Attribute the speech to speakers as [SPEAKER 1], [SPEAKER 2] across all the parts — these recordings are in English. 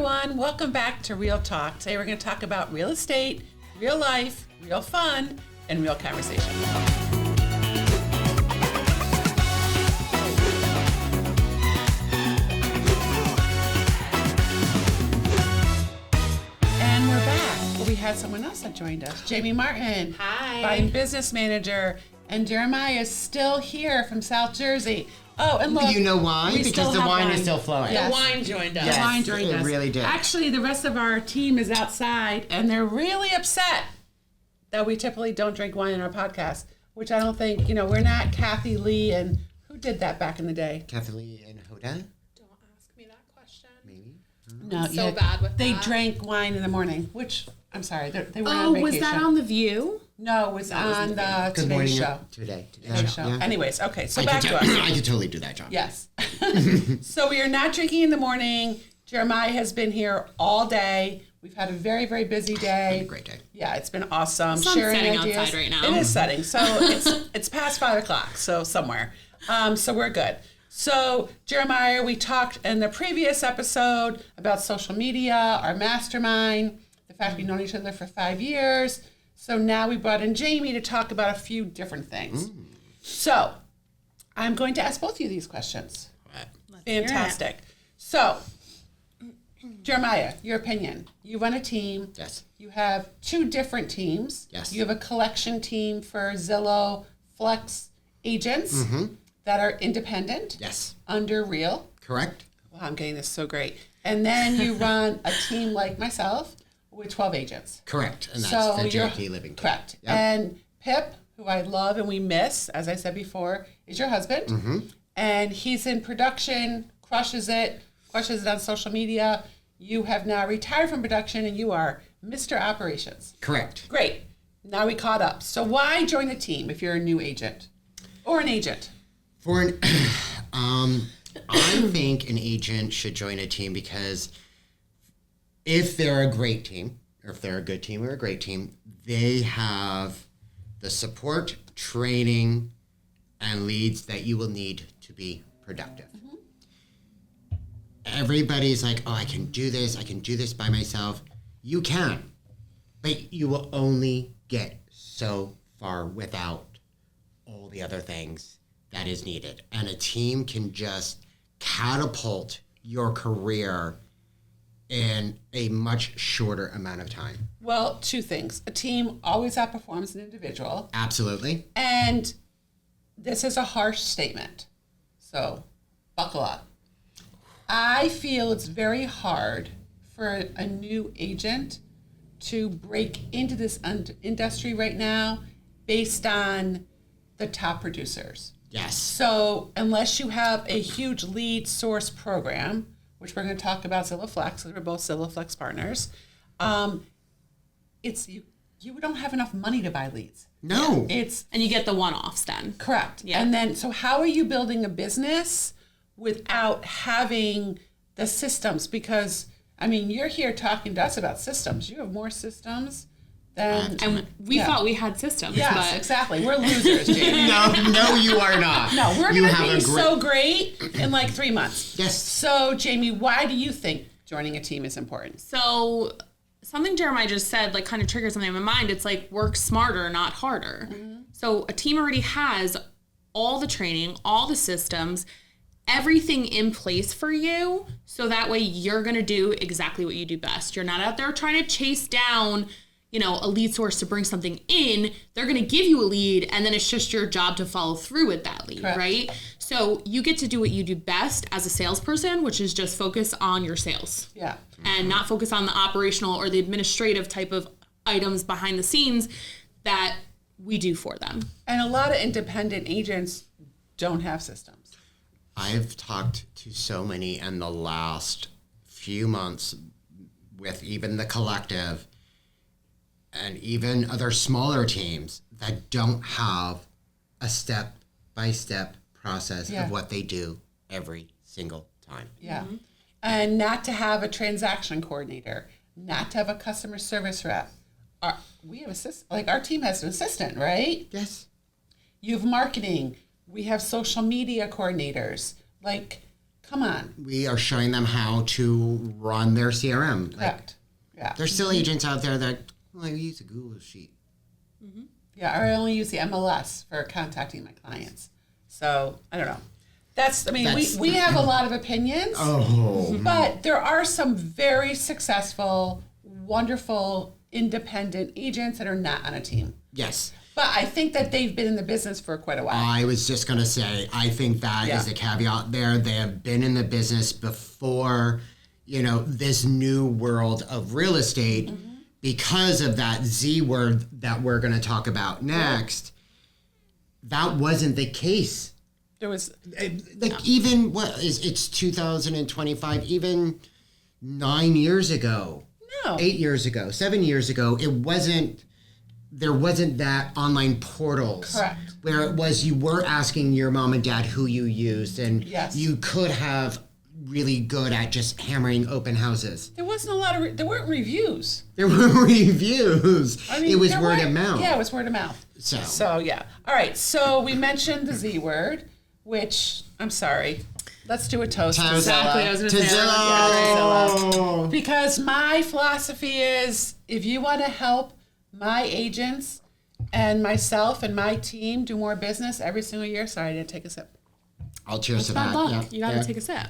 [SPEAKER 1] everyone. Welcome back to Real Talk. Today we're going to talk about real estate, real life, real fun, and real conversation. And we're back. We had someone else that joined us. Jamie Martin.
[SPEAKER 2] Hi.
[SPEAKER 1] Buying business manager. And Jeremiah is still here from South Jersey. Oh, and look.
[SPEAKER 3] You know why? Because the wine is still flowing.
[SPEAKER 1] Yes.
[SPEAKER 2] The wine joined us.
[SPEAKER 3] Yes,
[SPEAKER 1] The wine joined us.
[SPEAKER 3] It really did.
[SPEAKER 1] Actually, the rest of our team is outside, and they're really upset that we typically don't drink wine in our podcast, which I don't think, we're not Kathy Lee and who did that back in the day?
[SPEAKER 3] Kathy Lee and Hoda?
[SPEAKER 2] Don't ask me that question.
[SPEAKER 3] Maybe.
[SPEAKER 1] No,
[SPEAKER 2] So bad with
[SPEAKER 1] they
[SPEAKER 2] that.
[SPEAKER 1] drank wine in the morning, which, I'm sorry, they were on
[SPEAKER 2] Oh,
[SPEAKER 1] vacation.
[SPEAKER 2] was that on The View?
[SPEAKER 1] No, it was on the
[SPEAKER 3] Good
[SPEAKER 1] Today
[SPEAKER 3] morning.
[SPEAKER 1] Show.
[SPEAKER 3] Today
[SPEAKER 1] Show.
[SPEAKER 3] Yeah.
[SPEAKER 1] Anyways, okay, so
[SPEAKER 3] I
[SPEAKER 1] back
[SPEAKER 3] could
[SPEAKER 1] to us.
[SPEAKER 3] I could totally do that, John.
[SPEAKER 1] Yes. So we are not drinking in the morning. Jeremiah has been here all day. We've had a very, very busy day.
[SPEAKER 3] Great day.
[SPEAKER 1] Yeah, it's been awesome.
[SPEAKER 2] The sun's setting outside right now.
[SPEAKER 1] It is setting. So it's past 5 o'clock, so somewhere. So we're good. So Jeremiah, we talked in the previous episode about social media, our mastermind, the fact we've known each other for 5 years. So now we brought in Jamie to talk about a few different things. So I'm going to ask both of you these questions. Fantastic. So, Jeremiah, your opinion. You run a team.
[SPEAKER 3] Yes.
[SPEAKER 1] You have 2 different teams.
[SPEAKER 3] Yes.
[SPEAKER 1] You have a collection team for Zillow Flex agents that are independent.
[SPEAKER 3] Yes.
[SPEAKER 1] Under Real.
[SPEAKER 3] Correct.
[SPEAKER 1] Wow, I'm getting this so great. And then you run a team like myself with 12 agents.
[SPEAKER 3] Correct. And that's
[SPEAKER 1] So
[SPEAKER 3] the
[SPEAKER 1] you're
[SPEAKER 3] JP Living Team.
[SPEAKER 1] correct.
[SPEAKER 3] Yep.
[SPEAKER 1] And Pip, who I love and we miss, as I said before, is your husband. And he's in production, crushes it on social media. You have now retired from production and you are Mr. Operations.
[SPEAKER 3] Correct.
[SPEAKER 1] Great. Now we caught up. So why join the team if you're a new agent or an agent?
[SPEAKER 3] For an, I think an agent should join a team because if they're a great team, or if they're a good team or a great team, they have the support, training, and leads that you will need to be productive. Everybody's like, oh, I can do this by myself. You can, but you will only get so far without all the other things that is needed. And a team can just catapult your career in a much shorter amount of time.
[SPEAKER 1] Well, 2 things. A team always outperforms an individual.
[SPEAKER 3] Absolutely.
[SPEAKER 1] And this is a harsh statement. So buckle up. I feel it's very hard for a new agent to break into this industry right now based on the top producers.
[SPEAKER 3] Yes.
[SPEAKER 1] So unless you have a huge lead source program, which we're going to talk about Zillow Flex, because we're both Zillow Flex partners, it's you don't have enough money to buy leads.
[SPEAKER 3] No.
[SPEAKER 2] And you get the one-offs then.
[SPEAKER 1] Correct.
[SPEAKER 2] Yeah.
[SPEAKER 1] And then, so how are you building a business without having the systems? Because, you're here talking to us about systems. You have more systems than...
[SPEAKER 2] And we thought we had systems,
[SPEAKER 1] Yes,
[SPEAKER 2] but
[SPEAKER 1] exactly. We're losers, Jamie.
[SPEAKER 3] No, you are not.
[SPEAKER 1] No, we're
[SPEAKER 3] You
[SPEAKER 1] going to
[SPEAKER 3] have
[SPEAKER 1] be
[SPEAKER 3] a
[SPEAKER 1] so great in like 3 months.
[SPEAKER 3] Yes.
[SPEAKER 1] So, Jamie, why do you think joining a team is important?
[SPEAKER 2] so something Jeremiah just said kind of triggered something in my mind. It's like work smarter, not harder. So a team already has all the training, all the systems, everything in place for you. So that way you're going to do exactly what you do best. You're not out there trying to chase down, a lead source to bring something in. They're going to give you a lead and then it's just your job to follow through with that lead,
[SPEAKER 1] Correct.
[SPEAKER 2] right? So you get to do what you do best as a salesperson, which is just focus on your sales.
[SPEAKER 1] Yeah.
[SPEAKER 2] And not focus on the operational or the administrative type of items behind the scenes that we do for them.
[SPEAKER 1] And a lot of independent agents don't have systems.
[SPEAKER 3] I've talked to so many in the last few months with even the collective and even other smaller teams that don't have a step-by-step process
[SPEAKER 1] Yeah.
[SPEAKER 3] of what they do every single time.
[SPEAKER 1] Yeah. And not to have a transaction coordinator, not to have a customer service rep. We have our team has an assistant, right?
[SPEAKER 3] Yes.
[SPEAKER 1] You have marketing. We have social media coordinators. Come on.
[SPEAKER 3] We are showing them how to run their CRM.
[SPEAKER 1] Correct. Yeah.
[SPEAKER 3] There's still agents out there that I use a Google Sheet.
[SPEAKER 1] Yeah, or I only use the MLS for contacting my clients. So, I don't know. We have a lot of opinions. But there are some very successful, wonderful, independent agents that are not on a team.
[SPEAKER 3] Yes.
[SPEAKER 1] But I think that they've been in the business for quite a while.
[SPEAKER 3] I was just going to say, I think that is the caveat there. They have been in the business before, this new world of real estate because of that Z word that we're going to talk about next. That wasn't the case.
[SPEAKER 1] There was
[SPEAKER 3] even it's 2025, even 9 years ago, 8 years ago, 7 years ago, there wasn't that online portals.
[SPEAKER 1] Correct.
[SPEAKER 3] Where it was you were asking your mom and dad who you used, and you could have really good at just hammering open houses.
[SPEAKER 1] There wasn't a lot of there weren't reviews.
[SPEAKER 3] There were reviews. It was word of mouth.
[SPEAKER 1] Yeah, it was word of mouth. So yeah. All right. So we mentioned the Z word, which I'm sorry. Let's do a toast to Zillow.
[SPEAKER 2] Exactly. I was going to say
[SPEAKER 3] Zillow.
[SPEAKER 1] Because my philosophy is, if you want to help my agents and myself and my team do more business every single year. Sorry, I didn't take a sip.
[SPEAKER 3] I'll cheers to
[SPEAKER 2] bad
[SPEAKER 3] that.
[SPEAKER 2] luck.
[SPEAKER 3] Yeah.
[SPEAKER 2] You got to take a sip.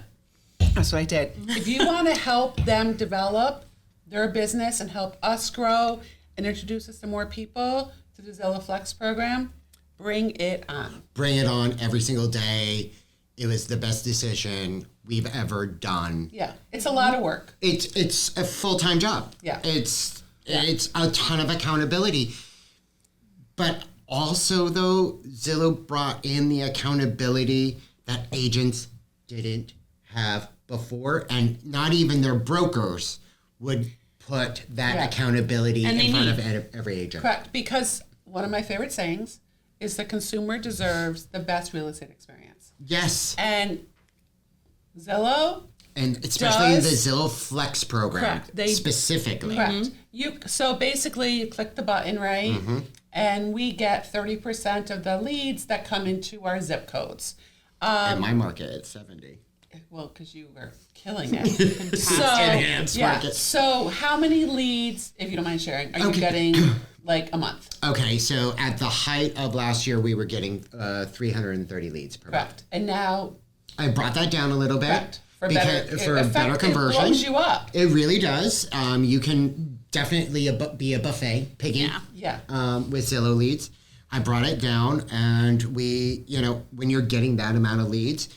[SPEAKER 1] That's what I did. If you want to help them develop their business and help us grow and introduce us to more people through the Zillow Flex program, bring it on.
[SPEAKER 3] Bring it on every single day. It was the best decision we've ever done.
[SPEAKER 1] Yeah, it's a lot of work.
[SPEAKER 3] It's a full-time job.
[SPEAKER 1] Yeah.
[SPEAKER 3] It's a ton of accountability. But also, though, Zillow brought in the accountability that agents didn't have before, and not even their brokers would put that accountability in front of every agent.
[SPEAKER 1] Correct, because one of my favorite sayings is the consumer deserves the best real estate experience.
[SPEAKER 3] Yes.
[SPEAKER 1] And Zillow...
[SPEAKER 3] And especially the Zillow Flex program, specifically.
[SPEAKER 1] Correct. So basically, you click the button, right? And we get 30% of the leads that come into our zip codes.
[SPEAKER 3] In my market, it's 70.
[SPEAKER 1] Well, because you were killing it.
[SPEAKER 3] Market.
[SPEAKER 1] So how many leads, if you don't mind sharing, are you getting like a month?
[SPEAKER 3] Okay, so at the height of last year, we were getting 330 leads per month.
[SPEAKER 1] Correct. And now...
[SPEAKER 3] I brought that down a little bit.
[SPEAKER 1] Correct. For better conversion. It blows you up.
[SPEAKER 3] It really does. You can definitely be a buffet, piggy, with Zillow leads. I brought it down, and when you're getting that amount of leads,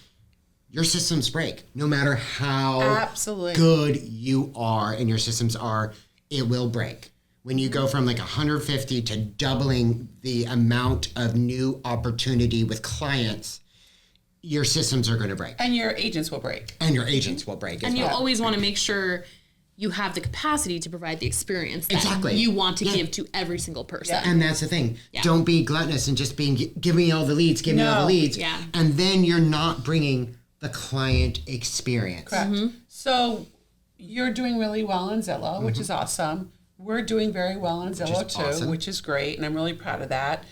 [SPEAKER 3] your systems break. No matter how good you are and your systems are, it will break. When you go from like 150 to doubling the amount of new opportunity with clients, your systems are going to break.
[SPEAKER 1] And your agents will break.
[SPEAKER 3] And you
[SPEAKER 2] always want to make sure you have the capacity to provide the experience that you want to give to every single person.
[SPEAKER 3] Yeah. And that's the thing. Yeah. Don't be gluttonous and just give me all the leads,
[SPEAKER 2] Yeah.
[SPEAKER 3] And then you're not bringing the client experience.
[SPEAKER 1] Correct. So you're doing really well on Zillow, which is awesome. We're doing very well on Zillow too, which is great. And I'm really proud of that.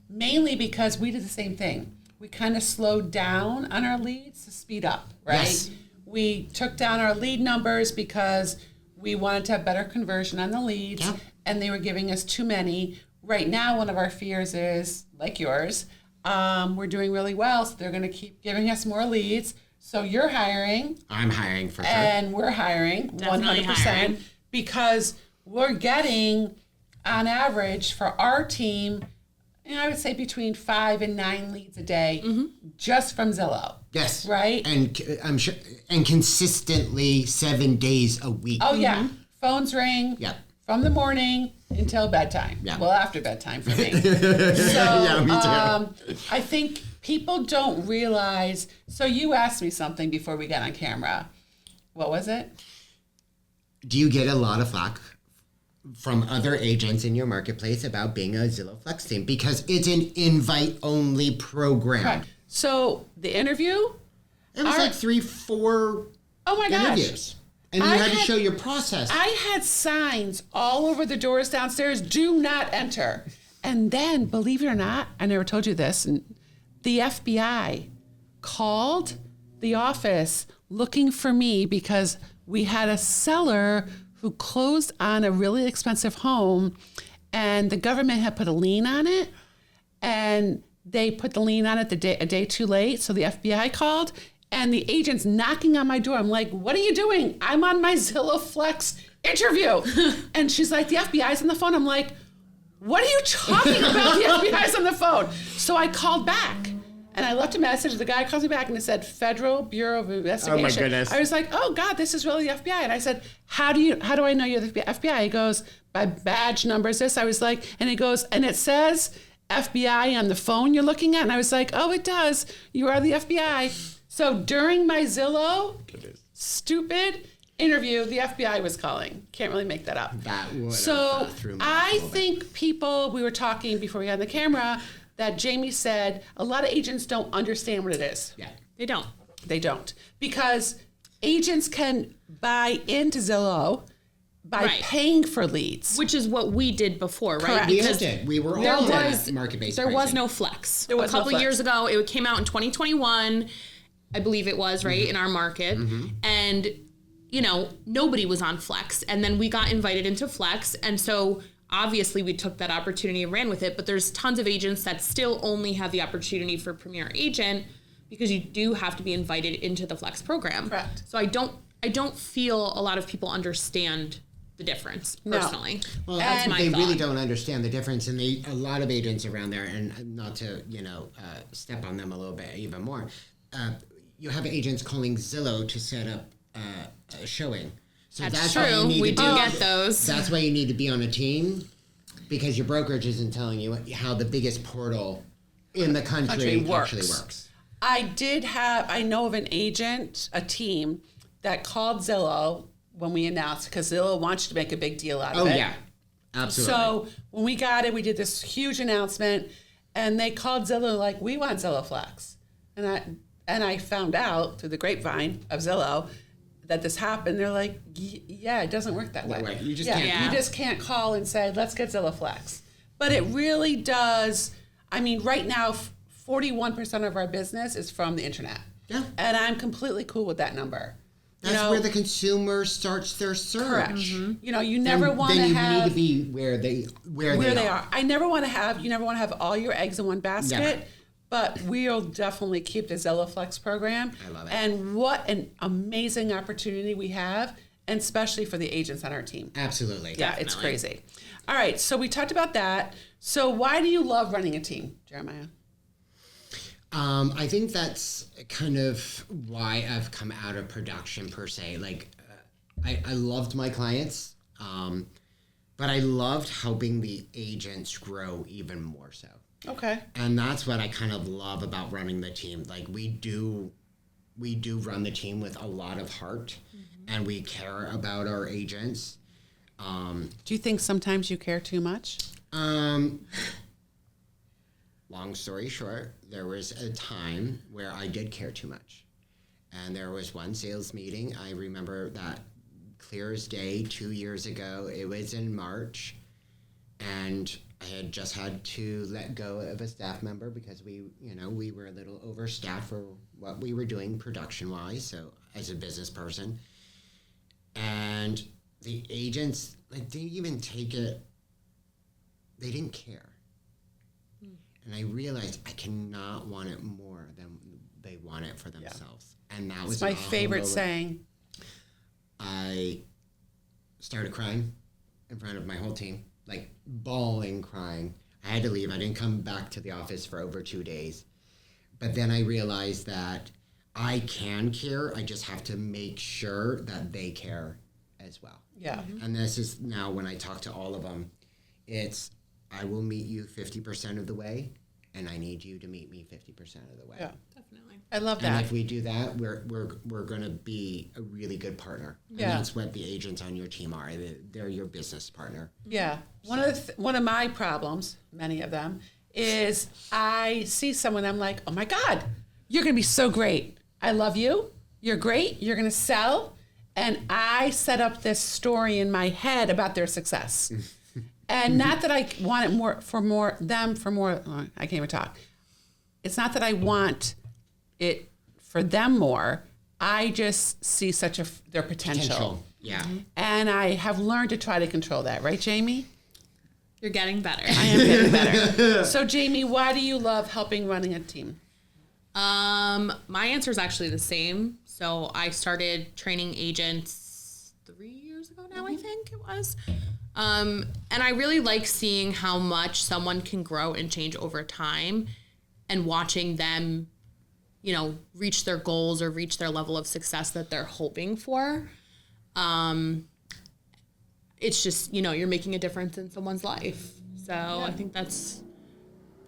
[SPEAKER 1] Mainly because we did the same thing. We kind of slowed down on our leads to speed up, right?
[SPEAKER 3] Yes.
[SPEAKER 1] We took down our lead numbers because we wanted to have better conversion on the leads, and they were giving us too many. Right now, one of our fears is, like yours, we're doing really well, so they're going to keep giving us more leads. So you're hiring.
[SPEAKER 3] I'm hiring for sure.
[SPEAKER 1] And we're hiring,
[SPEAKER 2] Definitely
[SPEAKER 1] 100%,
[SPEAKER 2] hiring.
[SPEAKER 1] because we're getting, on average, for our team, I would say between 5 and 9 leads a day just from Zillow.
[SPEAKER 3] Yes.
[SPEAKER 1] Right?
[SPEAKER 3] And I'm sure, and consistently 7 days a week.
[SPEAKER 1] Oh, yeah. Phones ring from the morning until bedtime. Yeah. Well, after bedtime for me. So,
[SPEAKER 3] me too.
[SPEAKER 1] I think people don't realize. So you asked me something before we got on camera. What was it?
[SPEAKER 3] Do you get a lot of flack from other agents in your marketplace about being a Zillow Flex team? Because it's an invite-only program.
[SPEAKER 1] Correct. So the interview?
[SPEAKER 3] It was like 3-4 interviews. And you had to show your process.
[SPEAKER 1] I had signs all over the doors downstairs, do not enter. And then, believe it or not, I never told you this, and the FBI called the office looking for me because we had a seller who closed on a really expensive home, and the government had put a lien on it, and they put the lien on it a day too late, so the FBI called, and the agent's knocking on my door. I'm like, what are you doing? I'm on my Zillow Flex interview. And she's like, the FBI's on the phone. I'm like, what are you talking about? The FBI's on the phone. So I called back. And I left a message. The guy calls me back and it said Federal Bureau of Investigation.
[SPEAKER 3] Oh my goodness.
[SPEAKER 1] I was like, oh God, this is really the FBI. And I said, how do I know you're the FBI? He goes, by badge numbers, this. I was like, and he goes, and it says FBI on the phone you're looking at. And I was like, oh, it does. You are the FBI. So during my Zillow stupid interview, the FBI was calling. Can't really make that up.
[SPEAKER 3] That would
[SPEAKER 1] so I think people, we were talking before we got on the camera, that Jamie said a lot of agents don't understand what it is.
[SPEAKER 3] Yeah.
[SPEAKER 2] They don't.
[SPEAKER 1] They don't. Because agents can buy into Zillow by paying for leads.
[SPEAKER 2] Which is what we did before, right?
[SPEAKER 1] Correct.
[SPEAKER 3] We all did. We were all at market-based
[SPEAKER 2] There was
[SPEAKER 3] pricing.
[SPEAKER 2] no flex.
[SPEAKER 1] There was
[SPEAKER 2] a couple
[SPEAKER 1] no flex.
[SPEAKER 2] years ago, it came out in 2021, I believe it was, right, in our market. And, you know, nobody was on flex. And then we got invited into flex. And so obviously we took that opportunity and ran with it. But there's tons of agents that still only have the opportunity for Premier Agent because you do have to be invited into the flex program.
[SPEAKER 1] Correct.
[SPEAKER 2] So I don't feel a lot of people understand the difference personally.
[SPEAKER 3] Well,
[SPEAKER 2] That's my
[SPEAKER 3] they
[SPEAKER 2] thought.
[SPEAKER 3] really don't understand the difference, and a lot of agents around there, and not to step on them a little bit even more. You have agents calling Zillow to set up a showing. So
[SPEAKER 2] That's
[SPEAKER 3] why you
[SPEAKER 2] true.
[SPEAKER 3] need
[SPEAKER 2] We
[SPEAKER 3] to
[SPEAKER 2] do
[SPEAKER 3] be-
[SPEAKER 2] get those.
[SPEAKER 3] That's why you need to be on a team, because your brokerage isn't telling you how the biggest portal in the country actually works.
[SPEAKER 1] I know of an agent, a team, that called Zillow when we announced, because Zillow wants you to make a big deal out of it.
[SPEAKER 3] Oh, yeah. Absolutely.
[SPEAKER 1] So when we got it, we did this huge announcement, and they called Zillow like, we want Zillow Flex. And I found out through the grapevine of Zillow that this happened. They're like, yeah, it doesn't work that way.
[SPEAKER 3] Right. You just can't.
[SPEAKER 2] Yeah.
[SPEAKER 1] You just can't call and say, let's get Zillow Flex. But it really does. I mean, right now, 41% of our business is from the internet.
[SPEAKER 3] Yeah.
[SPEAKER 1] And I'm completely cool with that number.
[SPEAKER 3] That's where the consumer starts their search.
[SPEAKER 1] Correct. You know, you never want to
[SPEAKER 3] Then you
[SPEAKER 1] have
[SPEAKER 3] need to be where they are.
[SPEAKER 1] I never want to have all your eggs in one basket.
[SPEAKER 3] Never.
[SPEAKER 1] But we'll definitely keep the Zillow Flex program.
[SPEAKER 3] I love it.
[SPEAKER 1] And what an amazing opportunity we have, and especially for the agents on our team.
[SPEAKER 3] Absolutely.
[SPEAKER 1] Yeah, it's crazy. All right, so we talked about that. So why do you love running a team, Jeremiah?
[SPEAKER 3] I think that's kind of why I've come out of production per se. Like, I loved my clients, but I loved helping the agents grow even more so.
[SPEAKER 1] Okay.
[SPEAKER 3] And that's what I kind of love about running the team. Like, we do run the team with a lot of heart, and we care about our agents.
[SPEAKER 1] Do you think sometimes you care too much?
[SPEAKER 3] Long story short, there was a time where I did care too much. And there was one sales meeting. I remember that clear as day 2 years ago. It was in March. And I had just had to let go of a staff member because we were a little overstaffed for what we were doing production-wise, so as a business person. And the agents, didn't even take it. They didn't care. And I realized I cannot want it more than they want it for themselves. Yeah. And that was
[SPEAKER 1] my favorite saying.
[SPEAKER 3] I started crying in front of my whole team, like bawling, crying. I had to leave. I didn't come back to the office for over 2 days. But then I realized that I can care. I just have to make sure that they care as well.
[SPEAKER 1] Yeah.
[SPEAKER 3] And this is now when I talk to all of them, it's, I will meet you 50% of the way, and I need you to meet me 50% of the way.
[SPEAKER 1] Yeah.
[SPEAKER 2] Definitely.
[SPEAKER 1] I love that.
[SPEAKER 3] And if we do that, we're going to be a really good partner.
[SPEAKER 1] Yeah.
[SPEAKER 3] And that's what the agents on your team are. They're your business partner.
[SPEAKER 1] Yeah. One of my problems, many of them, is I see someone, I'm like, oh my God, you're going to be so great. I love you. You're great. You're going to sell. And I set up this story in my head about their success. And not that I want it I can't even talk. It's not that I want it for them more, I just see their potential.
[SPEAKER 3] Yeah.
[SPEAKER 1] And I have learned to try to control that. Right, Jamie?
[SPEAKER 2] You're getting better.
[SPEAKER 1] I am getting better. So, Jamie, why do you love helping running a team?
[SPEAKER 2] My answer is actually the same. So I started training agents 3 years ago now, I think it was. And I really like seeing how much someone can grow and change over time and watching them, reach their goals or reach their level of success that they're hoping for. It's just, you're making a difference in someone's life. So I think that's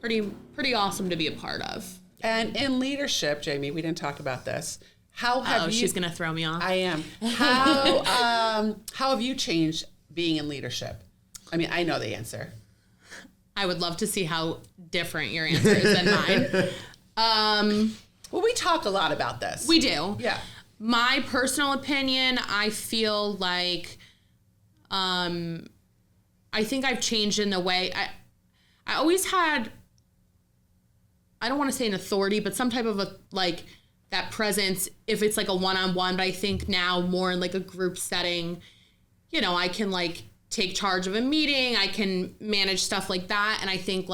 [SPEAKER 2] pretty awesome to be a part of.
[SPEAKER 1] And in leadership, Jamie, we didn't talk about this. How have you?
[SPEAKER 2] She's gonna throw me off.
[SPEAKER 1] I am. How have you changed being in leadership? I mean, I know the answer.
[SPEAKER 2] I would love to see how different your answer is than mine.
[SPEAKER 1] Well, we talk a lot about this.
[SPEAKER 2] We do.
[SPEAKER 1] Yeah.
[SPEAKER 2] My personal opinion, I feel like, I think I've changed in the way I always had. I don't want to say an authority, but some type of that presence if it's like a one-on-one, but I think now more in like a group setting, I can take charge of a meeting, I can manage stuff like that. And I think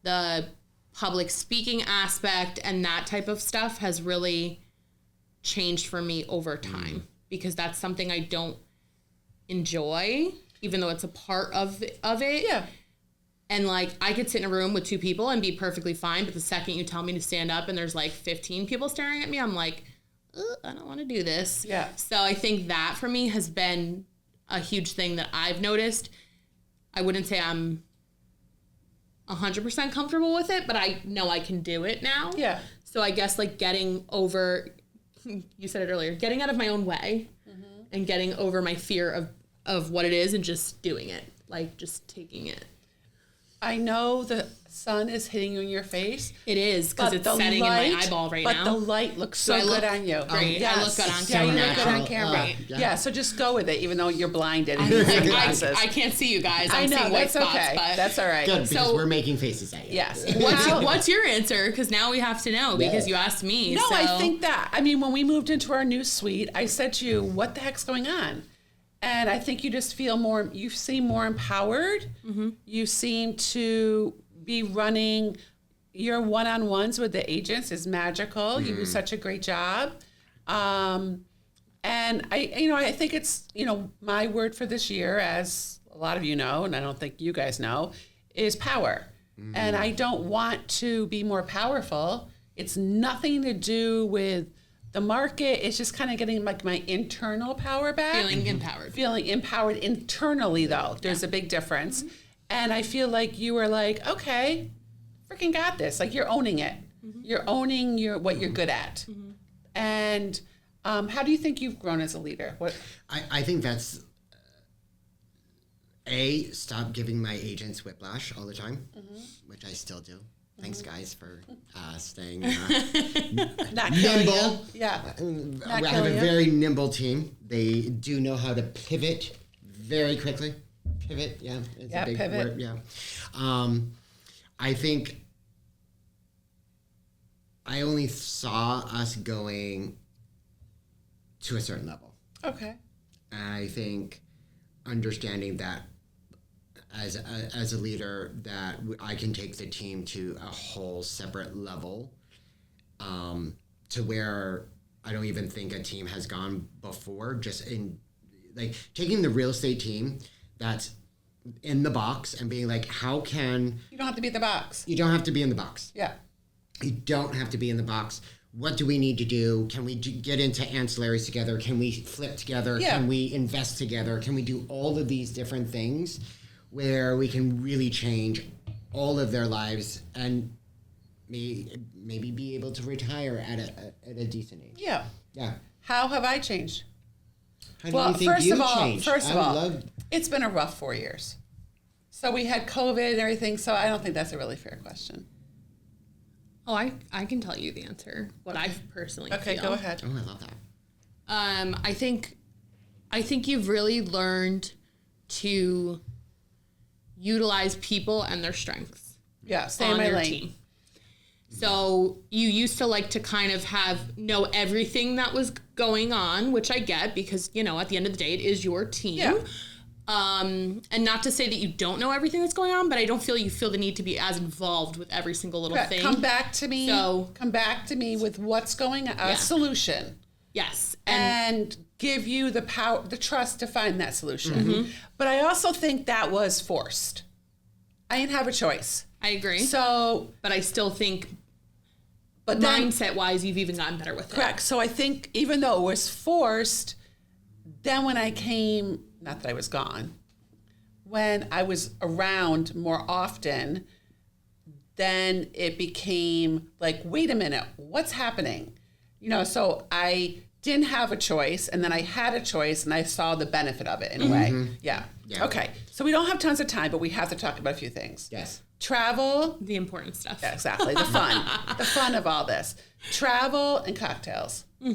[SPEAKER 2] the public speaking aspect and that type of stuff has really changed for me over time because that's something I don't enjoy, even though it's a part of it.
[SPEAKER 1] Yeah.
[SPEAKER 2] And I could sit in a room with 2 people and be perfectly fine. But the second you tell me to stand up and there's 15 people staring at me, I'm like, I don't want to do this.
[SPEAKER 1] Yeah.
[SPEAKER 2] So I think that for me has been a huge thing that I've noticed. I wouldn't say I'm 100% comfortable with it, but I know I can do it now.
[SPEAKER 1] Yeah.
[SPEAKER 2] So I guess getting over, you said it earlier, getting out of my own way and getting over my fear of what it is and just doing it, just taking it.
[SPEAKER 1] I know the sun is hitting you in your face.
[SPEAKER 2] It is, because it's setting in my eyeball right now.
[SPEAKER 1] But the light looks so good on you.
[SPEAKER 2] Great.
[SPEAKER 1] Yes.
[SPEAKER 2] I look good on
[SPEAKER 1] Yeah,
[SPEAKER 2] camera.
[SPEAKER 1] you look good on camera.
[SPEAKER 3] Yeah.
[SPEAKER 1] So just go with it, even though you're blinded.
[SPEAKER 2] I can't see you guys. I'm seeing white spots.
[SPEAKER 1] Okay.
[SPEAKER 2] But
[SPEAKER 1] that's all right.
[SPEAKER 3] Good, because we're making faces at you.
[SPEAKER 1] Yes.
[SPEAKER 2] What's your answer? Because now we have to know, because you asked me.
[SPEAKER 1] No,
[SPEAKER 2] so.
[SPEAKER 1] I think that, when we moved into our new suite, I said to you, what the heck's going on? And I think you just feel you seem more empowered. Mm-hmm. You seem to be running your one-on-ones with the agents is magical. Mm-hmm. You do such a great job. And I think it's, my word for this year, as a lot of you know, and I don't think you guys know, is power. Mm-hmm. And I don't want to be more powerful. It's nothing to do with the market. It's just kind of getting my internal power back.
[SPEAKER 2] Feeling empowered.
[SPEAKER 1] Feeling empowered internally, though. There's a big difference. Mm-hmm. And I feel like you were okay, freaking got this. You're owning it. Mm-hmm. You're owning what you're good at. Mm-hmm. And how do you think you've grown as a leader?
[SPEAKER 3] I think that's, stop giving my agents whiplash all the time, which I still do. Thanks, guys, for staying
[SPEAKER 1] not
[SPEAKER 3] nimble.
[SPEAKER 1] Yeah.
[SPEAKER 3] I have a very nimble team. They do know how to pivot very quickly. Pivot, yeah. It's a big word, yeah. I think I only saw us going to a certain level.
[SPEAKER 1] Okay.
[SPEAKER 3] And I think understanding that as a leader, that I can take the team to a whole separate level, to where I don't even think a team has gone before. Just in taking the real estate team that's in the box and being how can
[SPEAKER 1] you don't have to be the box.
[SPEAKER 3] You don't have to be in the box.
[SPEAKER 1] Yeah.
[SPEAKER 3] You don't have to be in the box. What do we need to do? Can we get into ancillaries together? Can we flip together?
[SPEAKER 1] Yeah.
[SPEAKER 3] Can we invest together? Can we do all of these different things where we can really change all of their lives and maybe be able to retire at a decent age?
[SPEAKER 1] Yeah.
[SPEAKER 3] Yeah.
[SPEAKER 1] How have I changed?
[SPEAKER 3] How do you think you changed?
[SPEAKER 1] First of all, it's been a rough 4 years. So we had COVID and everything, so I don't think that's a really fair question.
[SPEAKER 2] Oh, I can tell you the answer. What I personally feel.
[SPEAKER 1] Okay, go ahead.
[SPEAKER 3] Oh, I love that.
[SPEAKER 2] I think you've really learned to utilize people and their strengths.
[SPEAKER 1] Yeah, stay in my lane.
[SPEAKER 2] Team. So you used to like to kind of know everything that was going on, which I get because, you know, at the end of the day, it is your team.
[SPEAKER 1] Yeah.
[SPEAKER 2] And not to say that you don't know everything that's going on, but I don't feel you feel the need to be as involved with every single little thing.
[SPEAKER 1] Come back to me. Come back to me with what's going on, a solution.
[SPEAKER 2] Yes.
[SPEAKER 1] And give you the power, the trust to find that solution. But I also think that was forced. I didn't have a choice.
[SPEAKER 2] I agree.
[SPEAKER 1] So,
[SPEAKER 2] but I still think,
[SPEAKER 1] but
[SPEAKER 2] mindset-wise, you've even gotten better with it.
[SPEAKER 1] Correct. So I think even though it was forced, then when I came, not that I was gone, when I was around more often, then it became like, wait a minute, what's happening? You know, so I didn't have a choice, and then I had a choice, and I saw the benefit of it in a way. Yeah. Okay. So we don't have tons of time, but we have to talk about a few things.
[SPEAKER 3] Yes.
[SPEAKER 1] Travel.
[SPEAKER 2] The important stuff.
[SPEAKER 1] Yeah, exactly. The fun. The fun of all this. Travel and cocktails. All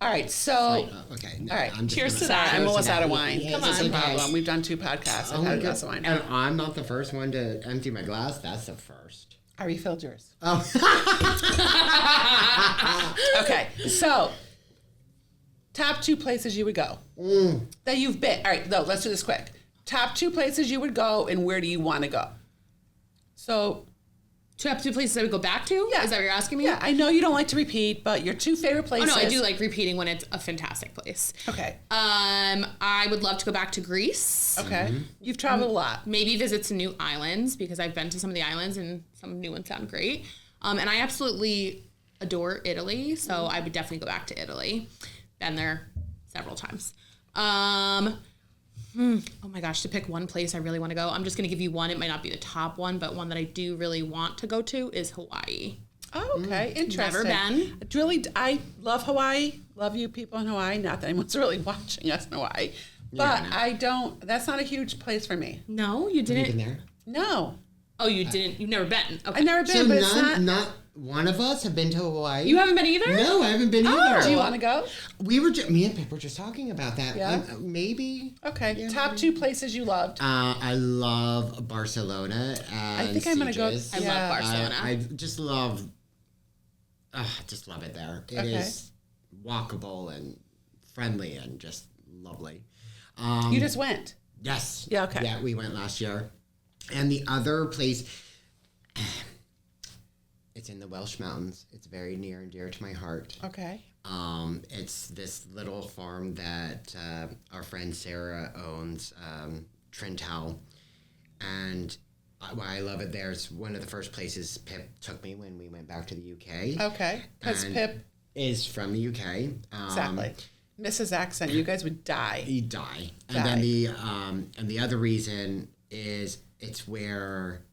[SPEAKER 1] right. So.
[SPEAKER 3] Okay.
[SPEAKER 1] All right.
[SPEAKER 2] Cheers to that.
[SPEAKER 1] I'm almost out of wine.
[SPEAKER 3] Yeah,
[SPEAKER 1] Come on.
[SPEAKER 3] okay.
[SPEAKER 1] Problem. We've done 2 podcasts. I've had a glass of wine.
[SPEAKER 3] And I'm not the first one to empty my glass. That's the first.
[SPEAKER 1] I refilled yours.
[SPEAKER 3] Oh.
[SPEAKER 1] Okay. So. Top 2 places you would go that you've been. All right. No, let's do this quick. Top 2 places you would go, and where do you want to go? So.
[SPEAKER 2] Top 2 places I would go back to?
[SPEAKER 1] Yeah.
[SPEAKER 2] Is that what you're asking me?
[SPEAKER 1] Yeah, I know you don't like to repeat, but your 2 favorite places.
[SPEAKER 2] Oh, no, I do like repeating when it's a fantastic place.
[SPEAKER 1] Okay.
[SPEAKER 2] I would love to go back to Greece.
[SPEAKER 1] Okay. You've traveled a lot.
[SPEAKER 2] Maybe visit some new islands because I've been to some of the islands and some new ones sound great. And I absolutely adore Italy, so I would definitely go back to Italy. Been there several times. Oh my gosh, to pick one place I really want to go. I'm just going to give you one. It might not be the top one, but one that I do really want to go to is Hawaii.
[SPEAKER 1] Oh, okay. Interesting.
[SPEAKER 2] Never been.
[SPEAKER 1] Really, I love Hawaii. Love you people in Hawaii. Not that anyone's really watching us in Hawaii. But
[SPEAKER 3] no.
[SPEAKER 1] I don't, that's not a huge place for me.
[SPEAKER 2] No, you didn't?
[SPEAKER 3] Been there?
[SPEAKER 1] No.
[SPEAKER 2] Oh, you didn't? You've never been? Okay.
[SPEAKER 1] I've never been,
[SPEAKER 3] So
[SPEAKER 1] but it's
[SPEAKER 3] not one of us have been to Hawaii.
[SPEAKER 2] You haven't been either?
[SPEAKER 3] No, I haven't been either.
[SPEAKER 1] Do you want to go?
[SPEAKER 3] We were me and Pip were just talking about that.
[SPEAKER 1] Yeah.
[SPEAKER 3] Maybe.
[SPEAKER 1] Okay.
[SPEAKER 3] Yeah,
[SPEAKER 1] Top 2 places you loved.
[SPEAKER 3] I love Barcelona.
[SPEAKER 1] I think I'm going to go.
[SPEAKER 2] I love Barcelona.
[SPEAKER 3] I just love it there. It is walkable and friendly and just lovely.
[SPEAKER 1] You just went.
[SPEAKER 3] Yes.
[SPEAKER 1] Yeah, okay.
[SPEAKER 3] Yeah, we went last year. And the other place, it's in the Welsh Mountains. It's very near and dear to my heart.
[SPEAKER 1] Okay.
[SPEAKER 3] It's this little farm that our friend Sarah owns, Trentell. And why I love it there is one of the first places Pip took me when we went back to the UK.
[SPEAKER 1] Okay. Because
[SPEAKER 3] And
[SPEAKER 1] Pip.
[SPEAKER 3] is from the UK.
[SPEAKER 1] Exactly. Mrs. Accent, you guys would die.
[SPEAKER 3] You die. And then the other reason is it's where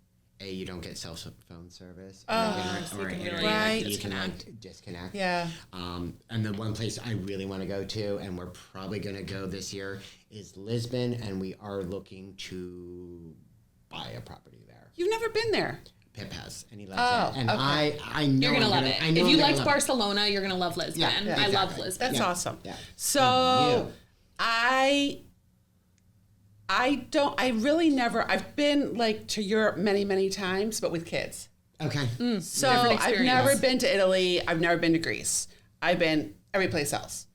[SPEAKER 3] you don't get cell phone service or internet.
[SPEAKER 1] Right.
[SPEAKER 3] You can like disconnect.
[SPEAKER 1] Yeah.
[SPEAKER 3] And the one place I really want to go to, and we're probably going to go this year, is Lisbon, and we are looking to buy a property there.
[SPEAKER 1] You've never been there.
[SPEAKER 3] Pip has, and he loves it. And
[SPEAKER 1] okay.
[SPEAKER 3] I know
[SPEAKER 2] You're going to love it.
[SPEAKER 3] I know
[SPEAKER 2] If you
[SPEAKER 3] I'm gonna
[SPEAKER 2] liked
[SPEAKER 3] love
[SPEAKER 2] Barcelona, you're going to love Lisbon.
[SPEAKER 3] Yeah,
[SPEAKER 2] I love
[SPEAKER 3] exactly.
[SPEAKER 2] Lisbon.
[SPEAKER 1] That's awesome.
[SPEAKER 3] Yeah.
[SPEAKER 1] So I really never, I've been like to Europe many, many times, but with kids.
[SPEAKER 3] Okay.
[SPEAKER 1] So
[SPEAKER 2] Different
[SPEAKER 1] I've
[SPEAKER 2] experience.
[SPEAKER 1] never been to Italy. I've never been to Greece. I've been every place else.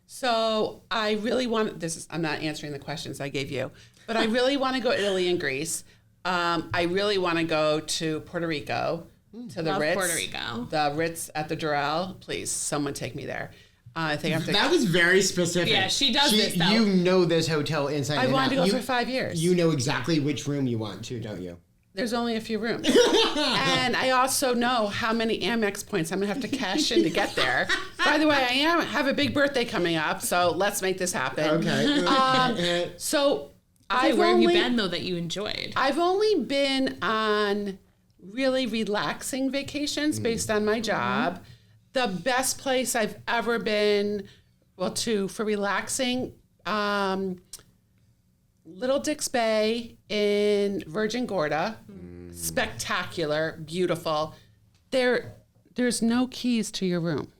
[SPEAKER 1] So I really want, I'm not answering the questions I gave you, but I really want to go to Italy and Greece. I really want to go to Puerto Rico, to the
[SPEAKER 2] Love
[SPEAKER 1] Ritz.
[SPEAKER 2] Puerto Rico.
[SPEAKER 1] The Ritz at the Doral. Please, someone take me there. I think I have to.
[SPEAKER 3] That was very specific.
[SPEAKER 2] Yeah, she does this, though.
[SPEAKER 3] You know this hotel inside
[SPEAKER 1] I
[SPEAKER 3] and
[SPEAKER 1] wanted
[SPEAKER 3] out.
[SPEAKER 1] to go for 5 years.
[SPEAKER 3] You know exactly which room you want to, don't you?
[SPEAKER 1] There's only a few rooms. And I also know how many Amex points I'm going to have to cash in to get there. By the way, I have a big birthday coming up, so let's make this happen.
[SPEAKER 3] Okay.
[SPEAKER 1] So
[SPEAKER 2] Where have you been, though, that you enjoyed?
[SPEAKER 1] I've only been on really relaxing vacations based on my job. The best place I've ever been, for relaxing, Little Dix Bay in Virgin Gorda. Spectacular, beautiful. There's no keys to your room.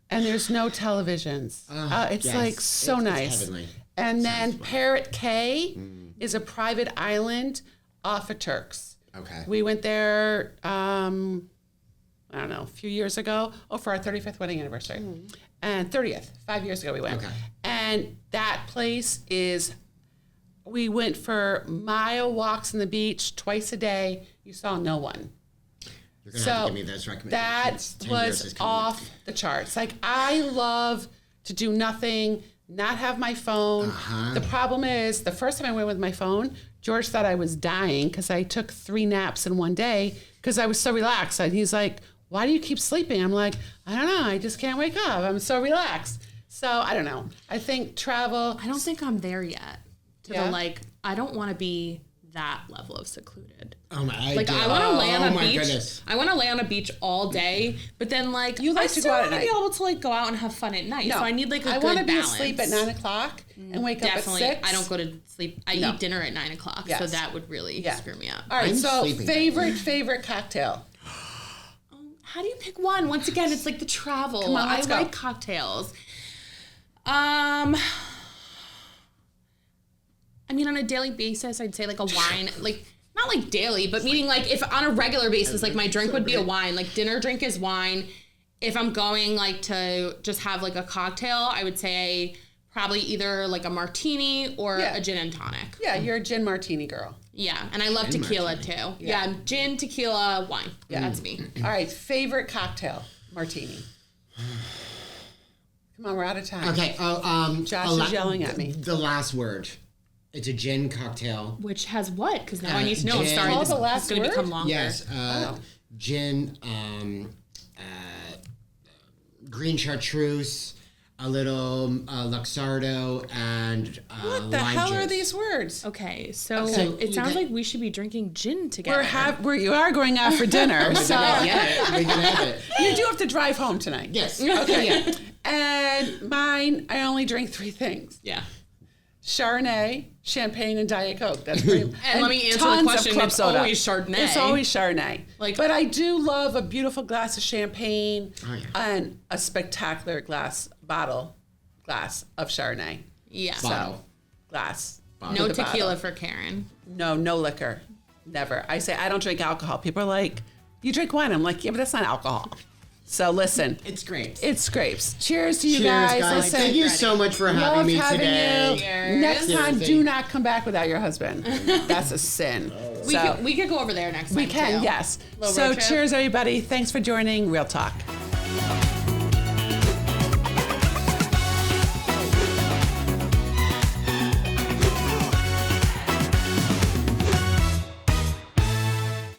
[SPEAKER 1] And there's no televisions. It's
[SPEAKER 3] yes.
[SPEAKER 1] like so
[SPEAKER 3] It's
[SPEAKER 1] nice.
[SPEAKER 3] heavenly.
[SPEAKER 1] And then Parrot Cay is a private island off of Turks.
[SPEAKER 3] Okay.
[SPEAKER 1] We went there, I don't know, a few years ago. For our 35th wedding anniversary. And 30th, 5 years ago we went.
[SPEAKER 3] Okay.
[SPEAKER 1] And that place we went for mile walks on the beach twice a day. You saw no one.
[SPEAKER 3] You're going to have to give me those recommendations.
[SPEAKER 1] That
[SPEAKER 3] 10 years
[SPEAKER 1] was
[SPEAKER 3] is coming.
[SPEAKER 1] off the charts. Like, I love to do nothing, not have my phone. The problem is, the first time I went with my phone, George thought I was dying because I took 3 naps in one day because I was so relaxed. And he's like, why do you keep sleeping? I'm like, I don't know. I just can't wake up. I'm so relaxed. So I don't know. I think travel.
[SPEAKER 2] I don't think I'm there yet.
[SPEAKER 1] Yeah?
[SPEAKER 2] I don't want to be that level of secluded.
[SPEAKER 3] Oh my!
[SPEAKER 2] I want to lay on a beach.
[SPEAKER 3] Goodness.
[SPEAKER 2] I want to lay on a beach all day, but then
[SPEAKER 1] You like
[SPEAKER 2] I
[SPEAKER 1] to
[SPEAKER 2] still
[SPEAKER 1] go out
[SPEAKER 2] want
[SPEAKER 1] at
[SPEAKER 2] to be
[SPEAKER 1] night.
[SPEAKER 2] able to go out and have fun at night.
[SPEAKER 1] No,
[SPEAKER 2] So I need a good
[SPEAKER 1] I
[SPEAKER 2] balance.
[SPEAKER 1] want to be asleep at 9 o'clock and wake
[SPEAKER 2] Definitely.
[SPEAKER 1] up at 6.
[SPEAKER 2] I don't go to sleep. I eat dinner at 9 o'clock, so
[SPEAKER 1] Yes.
[SPEAKER 2] that would really screw me up.
[SPEAKER 1] All right.
[SPEAKER 3] I'm
[SPEAKER 1] So
[SPEAKER 3] sleeping.
[SPEAKER 1] favorite cocktail.
[SPEAKER 2] How do you pick one? Once again, it's like the travel.
[SPEAKER 1] Come on, let's
[SPEAKER 2] I
[SPEAKER 1] go.
[SPEAKER 2] like cocktails. I mean, on a daily basis, I'd say like a wine, like not like daily, but meaning like if on a regular basis, like my drink would be a wine. Like dinner drink is wine. If I'm going like to just have like a cocktail, I would say probably either like a martini or a gin and tonic.
[SPEAKER 1] Yeah, you're a gin martini girl.
[SPEAKER 2] Yeah, and I love tequila too. Yeah, gin, tequila, wine. Yeah, that's me.
[SPEAKER 1] All right, favorite cocktail, martini. Come on, we're out of time.
[SPEAKER 3] Okay.
[SPEAKER 1] Josh is yelling at me.
[SPEAKER 3] The last word. It's a gin cocktail.
[SPEAKER 2] Which has what? Because now I need to know. I'm
[SPEAKER 3] gin.
[SPEAKER 2] sorry,
[SPEAKER 1] Call
[SPEAKER 2] this
[SPEAKER 1] the
[SPEAKER 2] is
[SPEAKER 1] last
[SPEAKER 2] going to
[SPEAKER 1] word?
[SPEAKER 2] become longer.
[SPEAKER 3] Yes. Gin, green chartreuse, a little Luxardo, and
[SPEAKER 1] What the
[SPEAKER 3] lime
[SPEAKER 1] hell
[SPEAKER 3] juice.
[SPEAKER 1] are these words?
[SPEAKER 2] Okay, so
[SPEAKER 3] So
[SPEAKER 2] it
[SPEAKER 3] you
[SPEAKER 2] sounds
[SPEAKER 3] got-
[SPEAKER 2] like we should be drinking gin together.
[SPEAKER 1] You are going out for dinner, so
[SPEAKER 3] Yeah, we can have it.
[SPEAKER 1] you do have to drive home tonight.
[SPEAKER 3] Yes.
[SPEAKER 1] Okay. Yeah. And mine, I only drink 3 things:
[SPEAKER 2] Yeah.
[SPEAKER 1] Chardonnay, champagne, and Diet Coke. That's pretty.
[SPEAKER 2] And let me answer the
[SPEAKER 1] tons of
[SPEAKER 2] question,
[SPEAKER 1] club
[SPEAKER 2] it's
[SPEAKER 1] soda.
[SPEAKER 2] always Chardonnay.
[SPEAKER 1] It's always Chardonnay.
[SPEAKER 2] Like-
[SPEAKER 1] but I do love a beautiful glass of champagne
[SPEAKER 3] Oh, yeah.
[SPEAKER 1] and a spectacular glass of Chardonnay.
[SPEAKER 2] Yeah.
[SPEAKER 3] Bottle.
[SPEAKER 1] Glass.
[SPEAKER 2] No
[SPEAKER 1] With a
[SPEAKER 2] tequila
[SPEAKER 1] bottle.
[SPEAKER 2] for Karen.
[SPEAKER 1] No liquor. Never. I say I don't drink alcohol. People are like, you drink wine. I'm like, yeah, but that's not alcohol. So listen,
[SPEAKER 3] It's great.
[SPEAKER 1] it's grapes. Cheers to you
[SPEAKER 3] Cheers,
[SPEAKER 1] guys.
[SPEAKER 3] guys.
[SPEAKER 1] Listen,
[SPEAKER 3] Thank you so much for having
[SPEAKER 1] love
[SPEAKER 3] me
[SPEAKER 1] having
[SPEAKER 3] today.
[SPEAKER 1] you.
[SPEAKER 2] Cheers.
[SPEAKER 1] Next time,
[SPEAKER 3] Seriously.
[SPEAKER 1] do not come back without your husband. That's a sin.
[SPEAKER 2] We could go over there next time.
[SPEAKER 1] we can,
[SPEAKER 2] too.
[SPEAKER 1] yes.
[SPEAKER 2] Little
[SPEAKER 1] So
[SPEAKER 2] road trip.
[SPEAKER 1] cheers, everybody. Thanks for joining Real Talk.